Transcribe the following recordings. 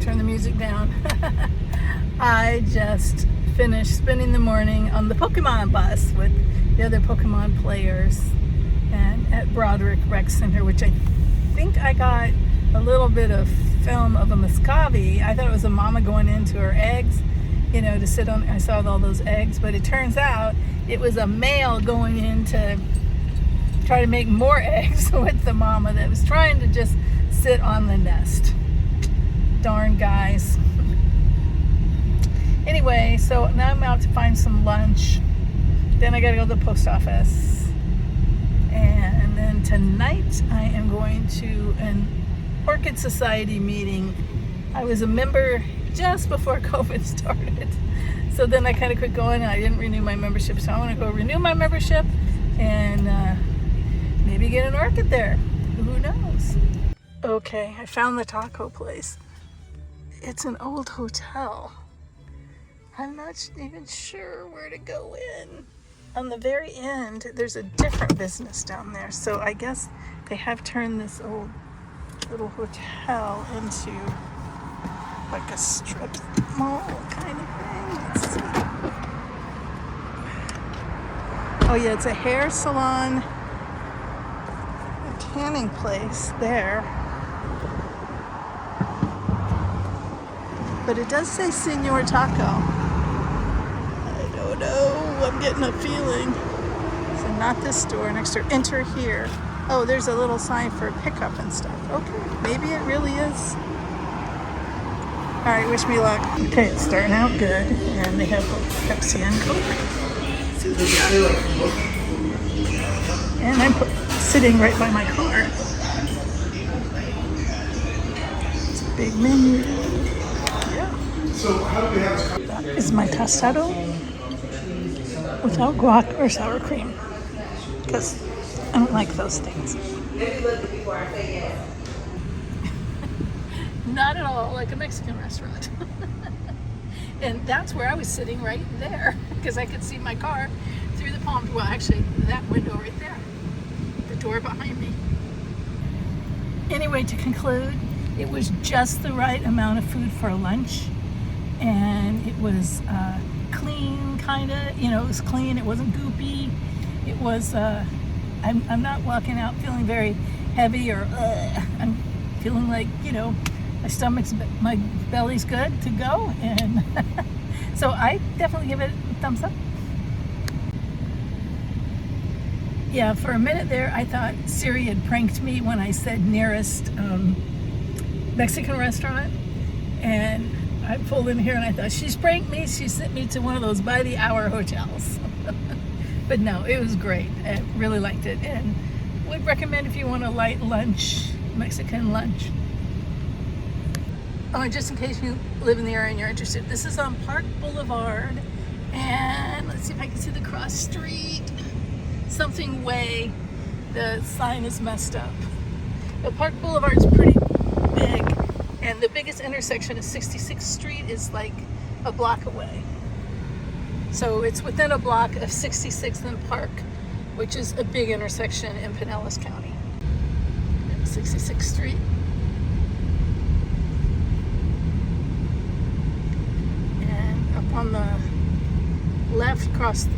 turn the music down. I just finished spending the morning on the Pokemon bus with the other Pokemon players and at Broderick Rec Center, which I think I got a little bit of film of a Muscovy. I thought it was a mama going into her eggs, you know, to sit on. I saw all those eggs, but it turns out it was a male going in to try to make more eggs with the mama that was trying to just sit on the nest. Darn guys. Anyway, so now I'm out to find some lunch. Then I gotta go to the post office. And then tonight I am going to an Orchid Society meeting. I was a member just before COVID started. So then I kind of quit going. I didn't renew my membership. So I want to go renew my membership and maybe get an orchid there. Who knows? Okay, I found the taco place. It's an old hotel. I'm not even sure where to go in. On the very end, there's a different business down there. So I guess they have turned this old little hotel into like a strip mall kind of thing. Let's see. Oh yeah, it's a hair salon, a tanning place there. But it does say Senor Taco. I don't know, I'm getting a feeling. So not this store, next door, enter here. Oh, there's a little sign for pickup and stuff. Okay, maybe it really is. All right, wish me luck. Okay, it's starting out good, and they have Pepsi and Coke. And I'm sitting right by my car. It's a big menu. Yeah. So how do we have this? That is my tostado without guac or sour cream, because I don't like those things. Not at all like a Mexican restaurant. And that's where I was sitting right there, because I could see my car through the palm. Well, actually, that window right there, the door behind me. Anyway, to conclude, it was just the right amount of food for lunch, and it was clean, kind of. You know, it was clean. It wasn't goopy. It was. I'm not walking out feeling very heavy or I'm feeling like, you know, my belly's good to go, and so I definitely give it a thumbs up. Yeah, for a minute there I thought Siri had pranked me when I said nearest Mexican restaurant, and I pulled in here and I thought she's pranked me. She sent me to one of those by the hour hotels. But no, it was great. I really liked it, and would recommend if you want a light lunch, Mexican lunch. Oh, and just in case you live in the area and you're interested, this is on Park Boulevard, and let's see if I can see the cross street. Something way. The sign is messed up. The Park Boulevard is pretty big, and the biggest intersection is 66th Street is like a block away. So it's within a block of 66th and Park, which is a big intersection in Pinellas County. 66th Street. And up on the left, across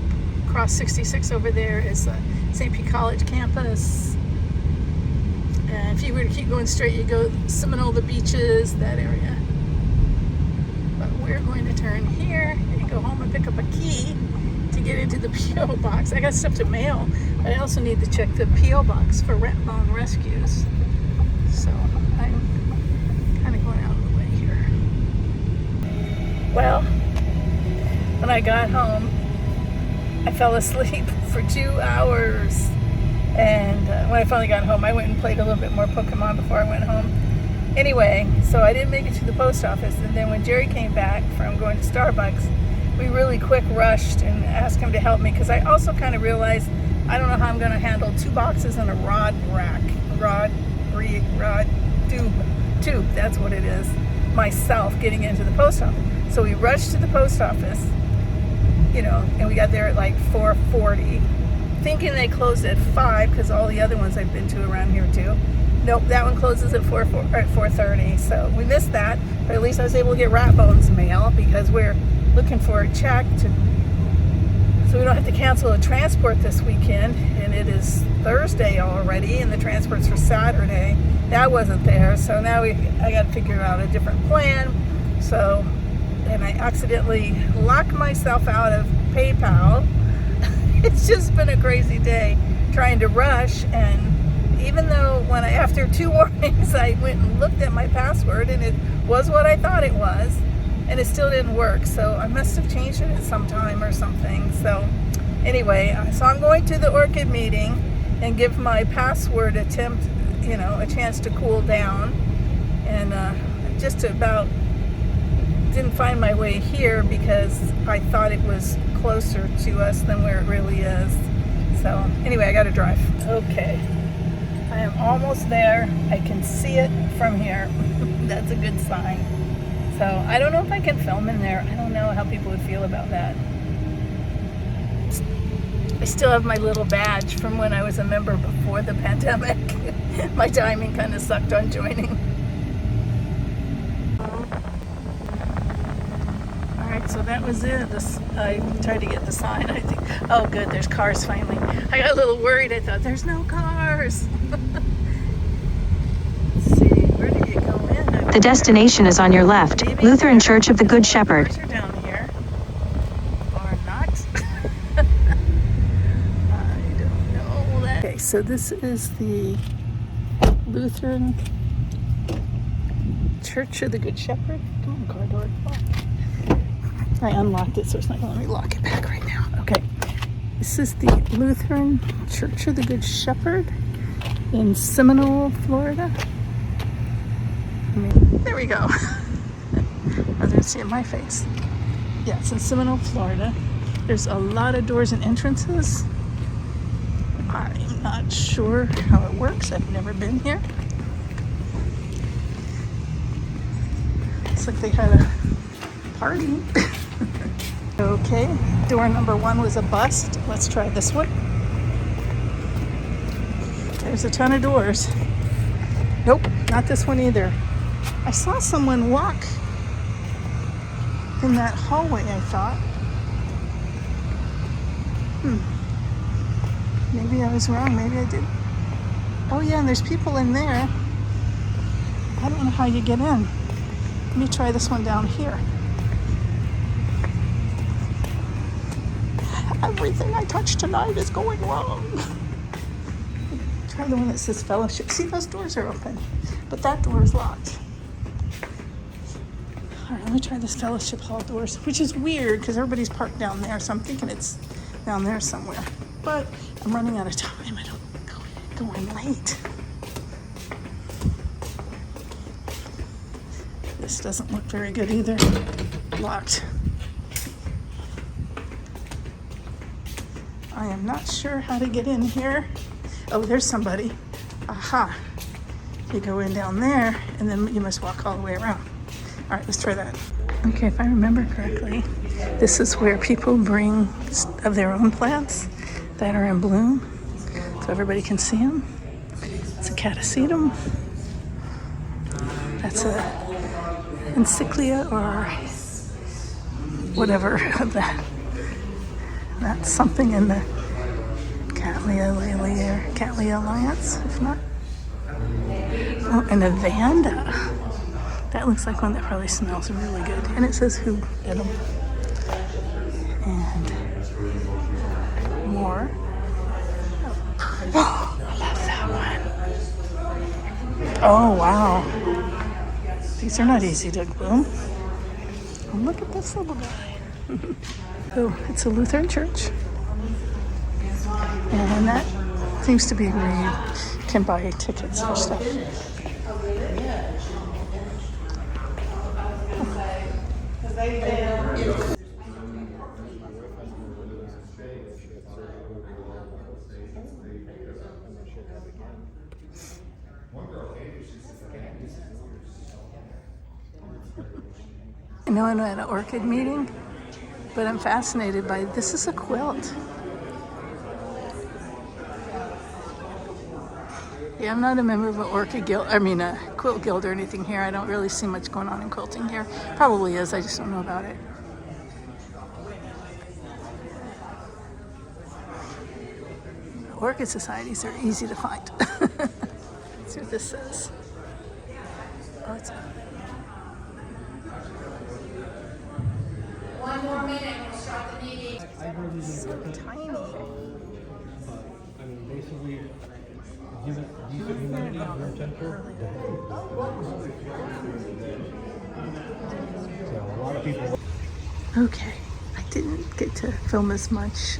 66 over there, is the St. Pete College campus. And if you were to keep going straight, you go Seminole, the beaches, that area. But we're going to turn here and go home and pick up a key to get into the P.O. box. I got stuff to mail, but I also need to check the P.O. box for rat bone rescues. So I'm kind of going out of the way here. Well, when I got home, I fell asleep for 2 hours. And when I finally got home, I went and played a little bit more Pokemon before I went home. Anyway, so I didn't make it to the post office. And then when Jerry came back from going to Starbucks, we really quick rushed and asked him to help me, because I also kind of realized I don't know how I'm going to handle 2 boxes and a rod rack. Tube, that's what it is, myself getting into the post office. So we rushed to the post office, you know, and we got there at like 4:40, thinking they closed at 5, because all the other ones I've been to around here too. Nope, that one closes at 4:30. So we missed that, but at least I was able to get Rat Bones mail because we're looking for a check so we don't have to cancel a transport this weekend. And it is Thursday already, and the transport's for Saturday. That wasn't there, so now I got to figure out a different plan. So, and I accidentally locked myself out of PayPal. It's just been a crazy day trying to rush, and even though after 2 warnings I went and looked at my password and it was what I thought it was, and it still didn't work. So I must have changed it at some time or something. So anyway, so I'm going to the Orchid meeting and give my password attempt, a chance to cool down. And just about didn't find my way here because I thought it was closer to us than where it really is. So anyway, I got to drive. Okay, I am almost there. I can see it from here. That's a good sign. So I don't know if I can film in there. I don't know how people would feel about that. I still have my little badge from when I was a member before the pandemic. My timing kind of sucked on joining. Alright, so that was it. I tried to get the sign, I think. Oh good, there's cars finally. I got a little worried. I thought, there's no cars. Let's see, where did you go in? The destination is on your left, Lutheran Church of the Good Shepherd. Cars are down here. Or not. I don't know that. Okay, so this is the Lutheran Church of the Good Shepherd. Come on, car door. Oh. I unlocked it, so it's not going to let me lock it back right now. Okay. This is the Lutheran Church of the Good Shepherd in Seminole, Florida. There we go. I was going to see my face. Yeah, it's in Seminole, Florida. There's a lot of doors and entrances. I'm not sure how it works. I've never been here. Looks like they had a party. Okay, door number 1 was a bust. Let's try this one. There's a ton of doors. Nope, not this one either. I saw someone walk in that hallway, I thought. Maybe I was wrong, maybe I did. Oh yeah, and there's people in there. I don't know how you get in. Let me try this one down here. Everything I touch tonight is going wrong. Try the one that says fellowship. See, those doors are open, but that door is locked. All right, let me try this fellowship hall doors, which is weird because everybody's parked down there, so I'm thinking it's down there somewhere. But I'm running out of time. I don't go in late. This doesn't look very good either. Locked. I am not sure how to get in here. Oh, there's somebody. Aha. You go in down there, and then you must walk all the way around. All right, let's try that. Okay, if I remember correctly, this is where people bring of their own plants that are in bloom, so everybody can see them. It's a catasetum. That's a encyclia or whatever of that. That's something in the Cattleya Alliance, if not. Oh, and a Vanda. That looks like one that probably smells really good. And it says who did them. And more. Oh, I love that one. Oh, wow. These are not easy to bloom. Oh, look at this little guy. Oh, it's a Lutheran church. And that seems to be where you can buy tickets for stuff. I know I'm at an Orchid meeting, but I'm fascinated by this. Is a quilt. Yeah, I'm not a member of an Orchid Guild, a quilt guild or anything here. I don't really see much going on in quilting here. Probably is, I just don't know about it. Orchid societies are easy to find. Let's see what this says. Oh, it's One more minute, we'll start the meeting. so tiny. I mean, basically, give it decent humidity at room temperature. So a lot of people. Okay, I didn't get to film as much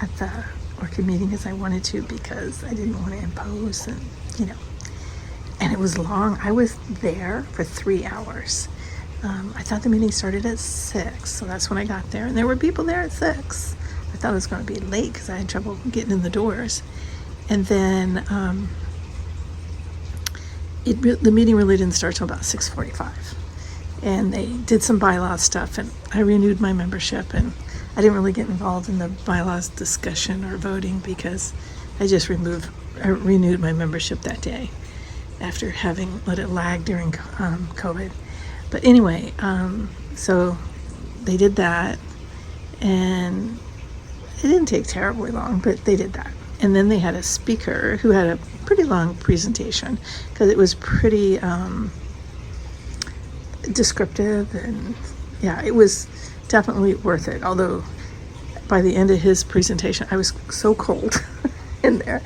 at the Orchid meeting as I wanted to because I didn't want to impose and, and it was long. I was there for 3 hours. I thought the meeting started at 6, so that's when I got there, and there were people there at 6. I thought it was going to be late because I had trouble getting in the doors. And then the meeting really didn't start till about 6:45. And they did some bylaw stuff, and I renewed my membership, and I didn't really get involved in the bylaws discussion or voting because I just renewed my membership that day after having let it lag during COVID. But anyway, so they did that, and it didn't take terribly long, but they did that. And then they had a speaker who had a pretty long presentation because it was pretty descriptive, and yeah, it was definitely worth it. Although by the end of his presentation, I was so cold in there.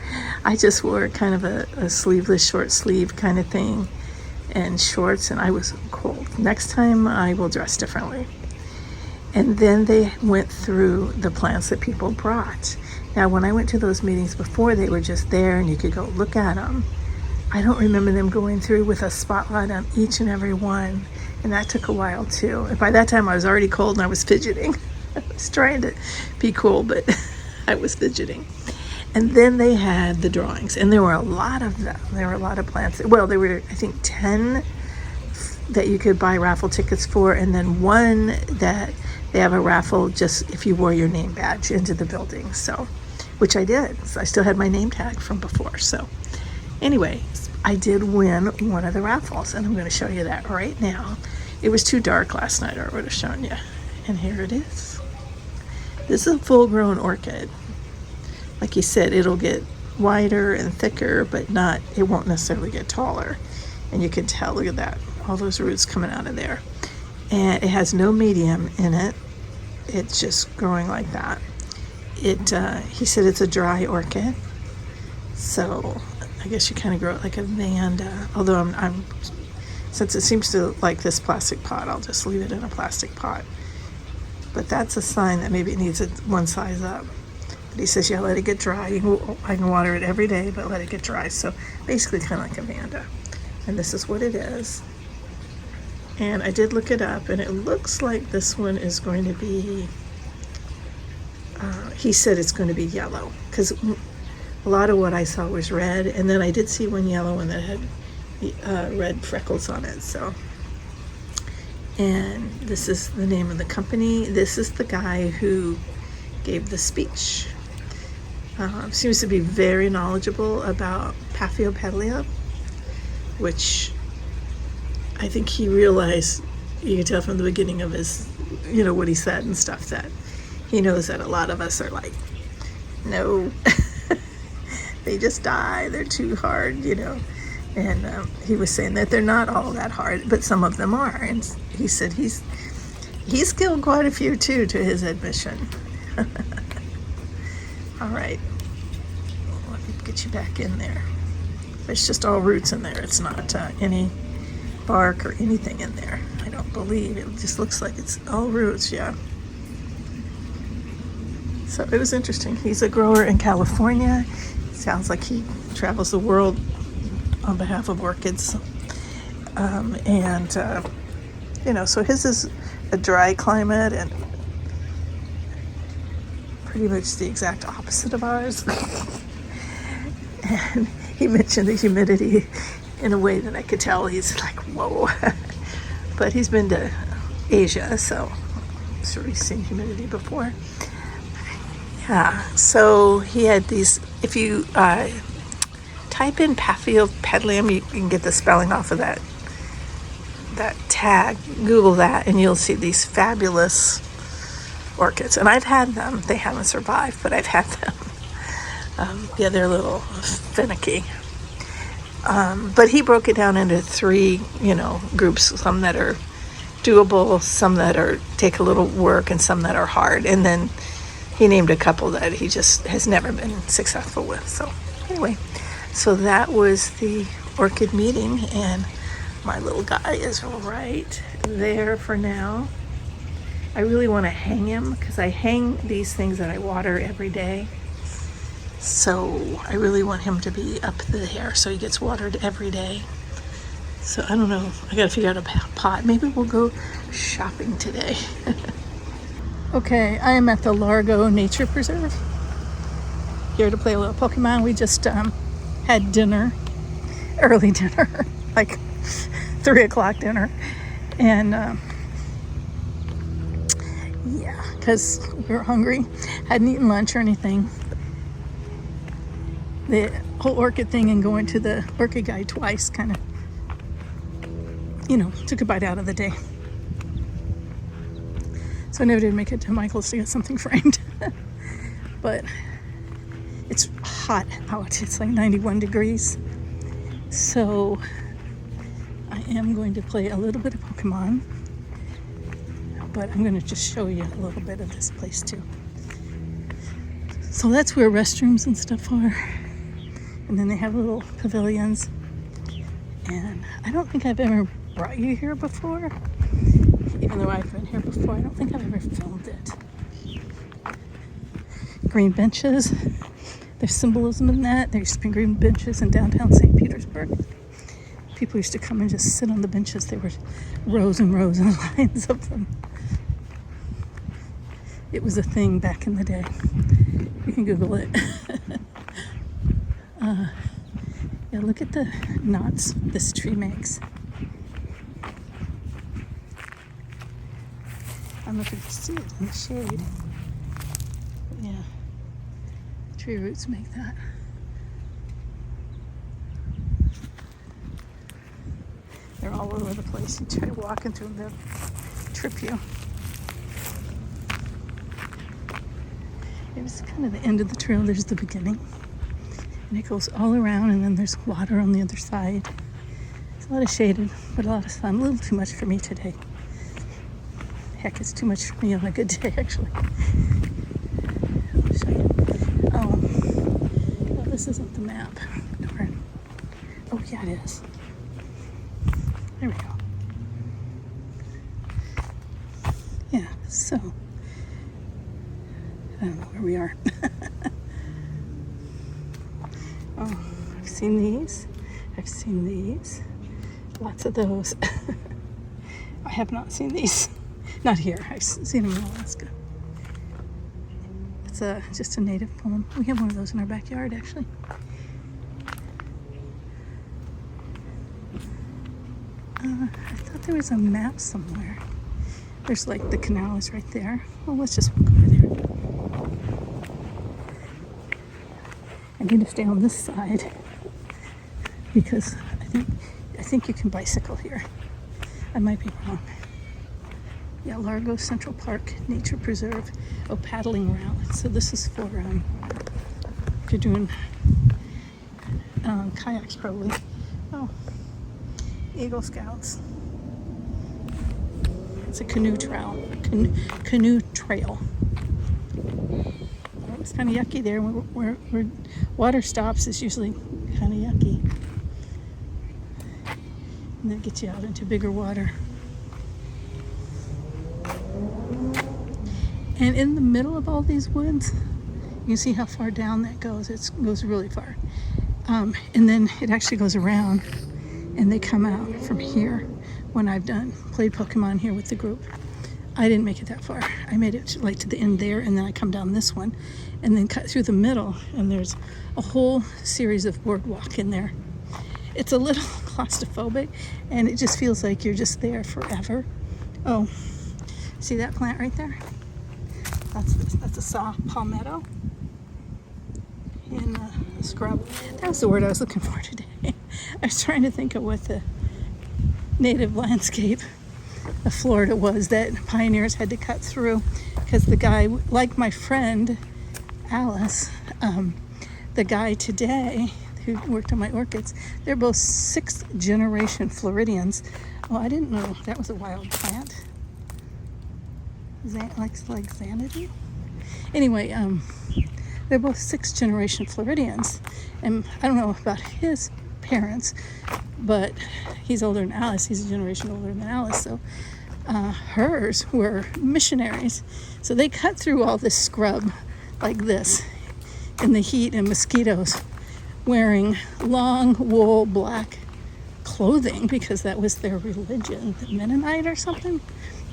I just wore kind of a sleeveless short sleeve kind of thing and shorts, and I was cold. Next time I will dress differently. And then they went through the plants that people brought. Now, when I went to those meetings before, they were just there and you could go look at them. I don't remember them going through with a spotlight on each and every one, and that took a while too. And by that time I was already cold and I was fidgeting. I was trying to be cool, but I was fidgeting. And then they had the drawings, and there were a lot of them. There were a lot of plants. Well, there were, I think, 10 that you could buy raffle tickets for, and then one that they have a raffle just if you wore your name badge into the building. So, which I did. So I still had my name tag from before. So anyway, I did win one of the raffles, and I'm going to show you that right now. It was too dark last night, or I would have shown you. And here it is. This is a full-grown orchid. Like you said, it'll get wider and thicker, but it won't necessarily get taller. And you can tell, look at that, all those roots coming out of there. And it has no medium in it. It's just growing like that. He said it's a dry orchid. So I guess you kind of grow it like a vanda. Although I'm since it seems to like this plastic pot, I'll just leave it in a plastic pot. But that's a sign that maybe it needs one size up. But he says, yeah, let it get dry. I can water it every day, but let it get dry. So basically kind of like a vanda. And this is what it is. And I did look it up, and it looks like this one is going to be, he said it's going to be yellow. Because a lot of what I saw was red. And then I did see one yellow one that had red freckles on it. So, and this is the name of the company. This is the guy who gave the speech. Seems to be very knowledgeable about Paphiopedilea, which I think he realized, you can tell from the beginning of his, what he said and stuff, that he knows that a lot of us are like, no, they just die, they're too hard, And he was saying that they're not all that hard, but some of them are. And he said he's killed quite a few too, to his admission. All right, let me get you back in there. It's just all roots in there. It's not any bark or anything in there. I don't believe. It just looks like it's all roots, yeah. So it was interesting. He's a grower in California. Sounds like he travels the world on behalf of orchids. So his is a dry climate and pretty much the exact opposite of ours. And he mentioned the humidity in a way that I could tell he's like, whoa. But he's been to Asia, so I'm sure he's seen humidity before. Yeah, so he had these, if you type in Paphiopedilum, you can get the spelling off of that tag. Google that and you'll see these fabulous orchids. And I've had them. They haven't survived, but I've had them. Yeah, they're a little finicky. But he broke it down into 3, groups. Some that are doable, some that take a little work, and some that are hard. And then he named a couple that he just has never been successful with. So anyway, so that was the orchid meeting, and my little guy is right there for now. I really want to hang him because I hang these things that I water every day. So I really want him to be up there so he gets watered every day. So I don't know. I got to figure out a pot. Maybe we'll go shopping today. Okay, I am at the Largo Nature Preserve. Here to play a little Pokemon. We just had dinner, early dinner, like 3 o'clock dinner. And yeah, because we were hungry. Hadn't eaten lunch or anything. The whole orchid thing and going to the orchid guy twice kind of, took a bite out of the day. So I never did make it to Michael's to get something framed. But it's hot out. It's like 91 degrees. So I am going to play a little bit of Pokemon. But I'm going to just show you a little bit of this place too. So that's where restrooms and stuff are. And then they have little pavilions. And I don't think I've ever brought you here before. Even though I've been here before, I don't think I've ever filmed it. Green benches. There's symbolism in that. There used to be green benches in downtown St. Petersburg. People used to come and just sit on the benches. There were rows and rows and lines of them. It was a thing back in the day. You can Google it. Yeah, look at the knots this tree makes. I don't know if you can see it in the shade. But yeah, tree roots make that. They're all over the place. You try walking through them, they'll trip you. It was kind of the end of the trail. There's the beginning. And it goes all around, and then there's water on the other side. It's a lot of shaded, but a lot of sun. A little too much for me today. Heck, it's too much for me on a good day, actually. I'll show you. Oh, well, this isn't the map. Darn. Oh, yeah, it is. There we go. Yeah, so I don't know where we are. Oh, I've seen these. I've seen these. Lots of those. I have not seen these. Not here. I've seen them in Alaska. It's just a native poem. We have one of those in our backyard, actually. I thought there was a map somewhere. There's like the canal is right there. Well, let's just walk over there. I need to stay on this side because I think you can bicycle here. I might be wrong. Yeah, Largo Central Park Nature Preserve. Oh, paddling route. So this is for if you're doing kayaks, probably. Oh, Eagle Scouts. It's a canoe trail. Canoe trail. Oh, it's kind of yucky there. Where water stops is usually kind of yucky. And then it gets you out into bigger water. And in the middle of all these woods, you can see how far down that goes. It goes really far. And then it actually goes around, and they come out from here when I've played Pokemon here with the group. I didn't make it that far. I made it like to the end there, and then I come down this one, and then cut through the middle, and there's a whole series of boardwalk in there. It's a little claustrophobic, and it just feels like you're just there forever. Oh, see that plant right there? That's a saw palmetto. And scrub. That was the word I was looking for today. I was trying to think of what the native landscape of Florida was that pioneers had to cut through, because the guy, like my friend Alice, the guy today who worked on my orchids, they're both 6th generation Floridians. Oh, I didn't know that was a wild plant. Like Xanadu? Anyway, they're both 6th generation Floridians, and I don't know about his parents, but he's older than Alice. He's a generation older than Alice, so hers were missionaries. So they cut through all this scrub like this in the heat and mosquitoes, wearing long wool black clothing because that was their religion, the Mennonite or something.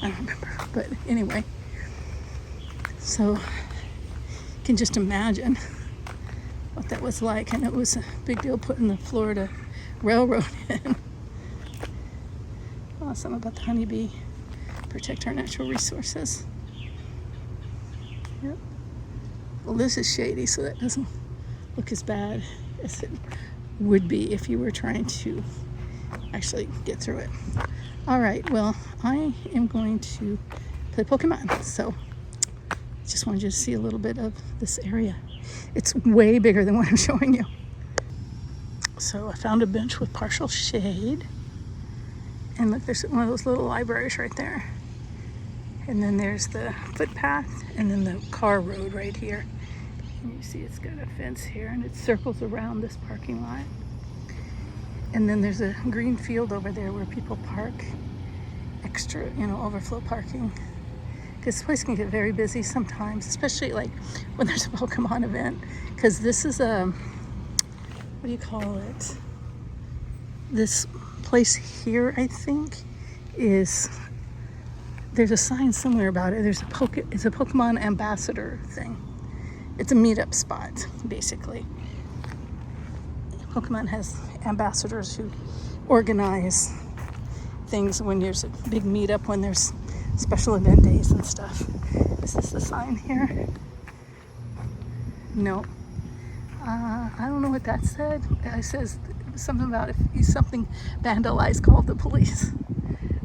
I don't remember, but anyway. So you can just imagine what that was like, and it was a big deal putting the Florida Railroad in. Awesome about the honeybee. Protect our natural resources. Yep. Well, this is shady, so that doesn't look as bad as it would be if you were trying to actually get through it. All right, well, I am going to play Pokemon, so just wanted you to see a little bit of this area. It's way bigger than what I'm showing you. So I found a bench with partial shade, and look, there's one of those little libraries right there. And then there's the footpath, and then the car road right here. And you see it's got a fence here, and it circles around this parking lot. And then there's a green field over there where people park extra, overflow parking. Because this place can get very busy sometimes, especially like when there's a Pokemon event. Because this is what do you call it? This place here, I think, there's a sign somewhere about it. It's a Pokemon ambassador thing. It's a meetup spot, basically. Pokemon has ambassadors who organize things when there's a big meetup, when there's special event days and stuff. Is this the sign here? No. I don't know what that said. It says something about if something vandalized, call the police.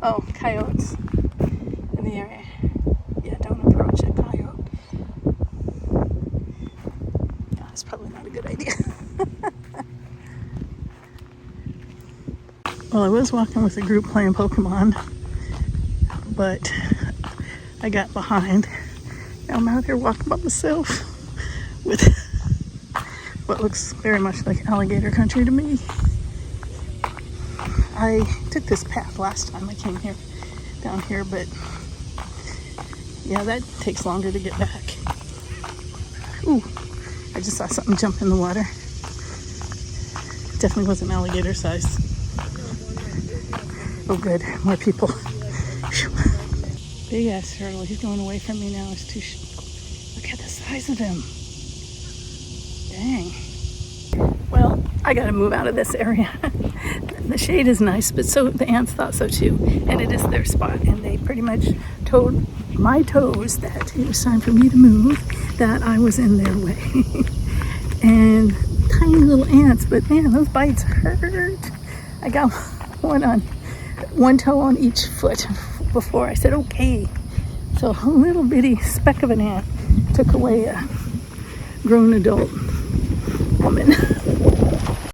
Oh, coyotes in the area. Yeah, don't approach a coyote. Yeah, that's probably not a good idea. Well, I was walking with a group playing Pokemon, but I got behind. Now I'm out here walking by myself with what looks very much like alligator country to me. I took this path last time I came here, down here, but yeah, that takes longer to get back. Ooh, I just saw something jump in the water. Definitely wasn't alligator size. Oh good, more people. Big ass turtle, he's going away from me now. It's too look at the size of him. Dang. Well, I gotta move out of this area. The shade is nice, but so the ants thought so too. And it is their spot, and they pretty much told my toes that it was time for me to move, that I was in their way. And tiny little ants, but man, those bites hurt. I got one toe on each foot before I said okay. So a little bitty speck of an ant took away a grown adult woman.